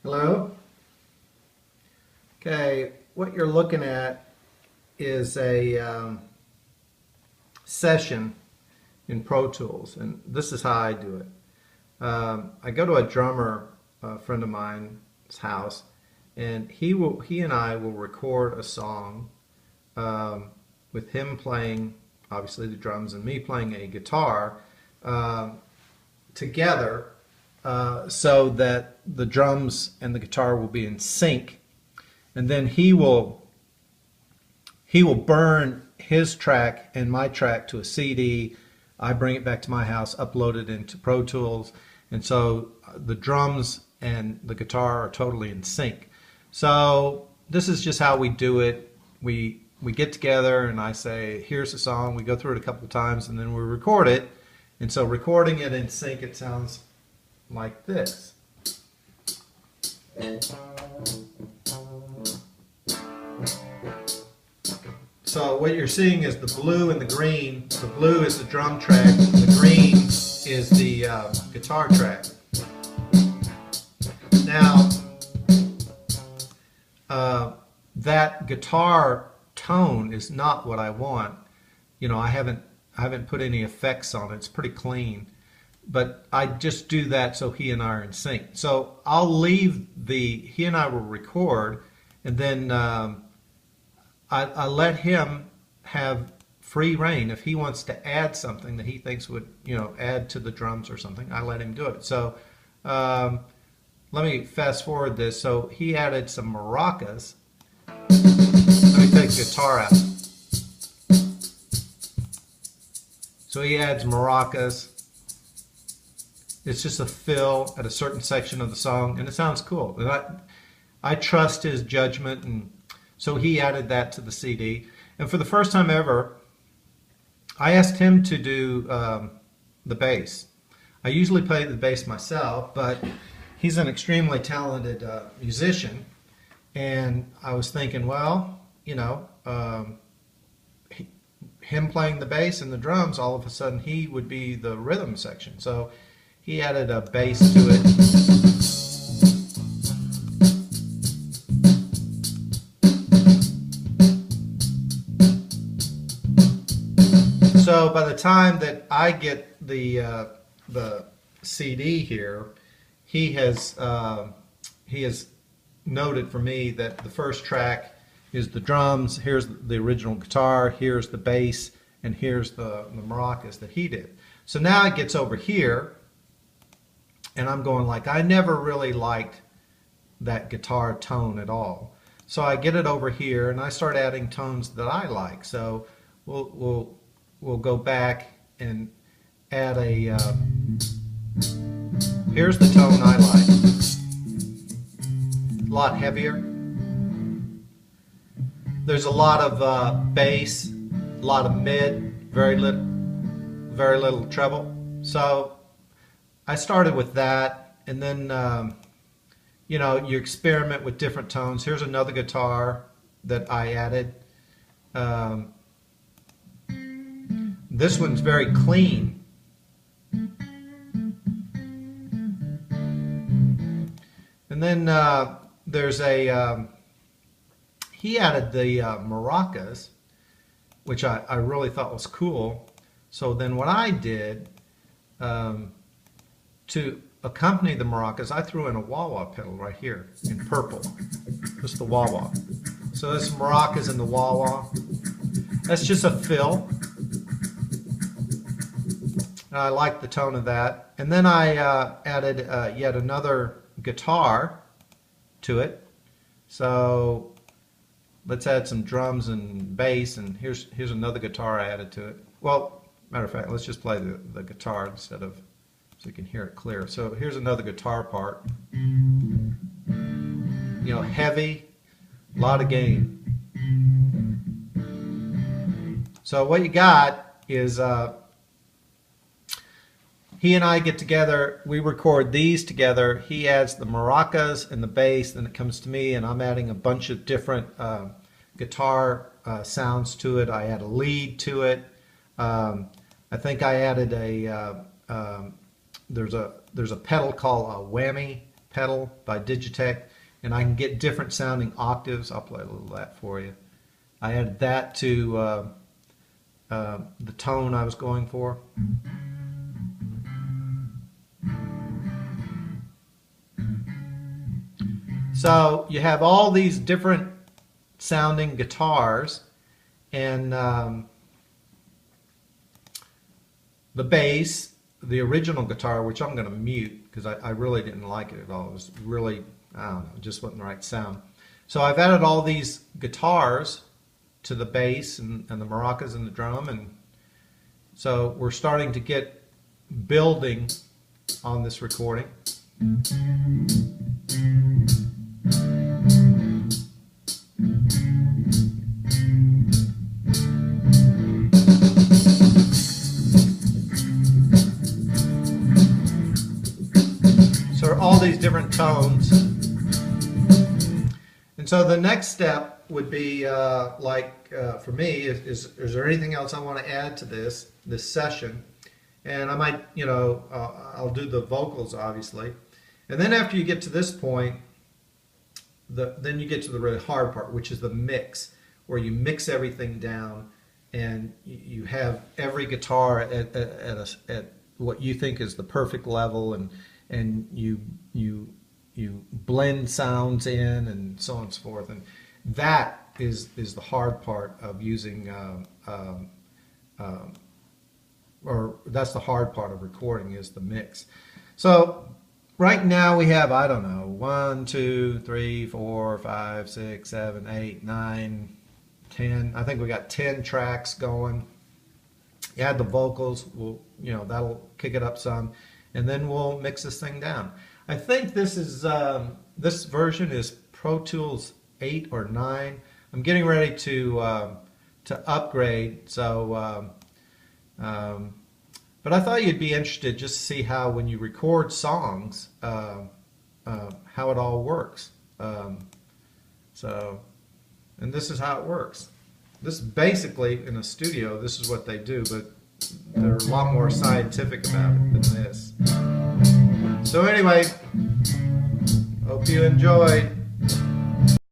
Hello? Okay, what you're looking at is a session in Pro Tools, and this is how I do it. I go to a drummer, a friend of mine's house, and he and I will record a song with him playing, obviously, the drums and me playing a guitar together, so that the drums and the guitar will be in sync, and then he will burn his track and my track to a CD. I bring it back to my house, upload it into Pro Tools, and so the drums and the guitar are totally in sync. So this is just how we do it. We get together and I say, here's the song. We go through it a couple of times and then we record it. And so recording it in sync, it sounds like this. So what you're seeing is the blue and the green. The blue is the drum track, the green is the guitar track. Now, that guitar tone is not what I want. You know, I haven't put any effects on it. It's pretty clean. But I just do that so he and I are in sync. So I'll leave he and I will record, and then I let him have free reign. If he wants to add something that he thinks would, add to the drums or something, I let him do it. So let me fast forward this. So he added some maracas. Let me take the guitar out. So he adds maracas. It's just a fill at a certain section of the song, and it sounds cool. And I trust his judgment, and so he added that to the CD. And for the first time ever, I asked him to do the bass. I usually play the bass myself, but he's an extremely talented musician, and I was thinking, well, him playing the bass and the drums, all of a sudden he would be the rhythm section. So he added a bass to it. So by the time that I get the CD here, he has noted for me that the first track is the drums, here's the original guitar, here's the bass, and here's the maracas that he did. So now it gets over here, and I'm going like, I never really liked that guitar tone at all. So I get it over here, and I start adding tones that I like. So we'll go back and add a, here's the tone I like. A lot heavier. There's a lot of bass, a lot of mid, very little treble. So I started with that, and then you experiment with different tones. Here's another guitar that I added. This one's very clean. And then there's he added the maracas, which I really thought was cool. So then what I did, to accompany the maracas, I threw in a wah-wah pedal right here in purple. Just the wah-wah. So there's some maracas in the wah-wah. That's just a fill. I like the tone of that. And then I added yet another guitar to it. So let's add some drums and bass, and here's another guitar I added to it. Well, matter of fact, let's just play the guitar instead of, so you can hear it clear. So here's another guitar part. Heavy, a lot of gain. So what you got is he and I get together, we record these together. He adds the maracas and the bass, then it comes to me, and I'm adding a bunch of different guitar sounds to it. I add a lead to it. I think I added there's a pedal called a whammy pedal by Digitech, and I can get different sounding octaves. I'll play a little of that for you. I added that to the tone I was going for. So you have all these different sounding guitars, and the bass, the original guitar, which I'm going to mute because I really didn't like it at all. It was really, I don't know, it just wasn't the right sound. So I've added all these guitars to the bass and the maracas and the drum, and so we're starting to get building on this recording. So all these different tones. And so the next step would be for me, is there anything else I want to add to this session? And I might, I'll do the vocals obviously. And then after you get to this point, then you get to the really hard part, which is the mix, where you mix everything down and you have every guitar at what you think is the perfect level, and you blend sounds in and so on and so forth. And that is the hard part of using, or that's the hard part of recording, is the mix. So right now we have, I don't know, 1, 2, 3, 4, 5, 6, 7, 8, 9, 10. I think we got 10 tracks going. You add the vocals, that'll kick it up some, and then we'll mix this thing down. I think this is this version is Pro Tools 8 or 9. I'm getting ready to upgrade, so but I thought you'd be interested just to see how, when you record songs, how it all works. And this is how it works. This basically, in a studio, this is what they do, but they're a lot more scientific about it than this. So anyway, hope you enjoyed.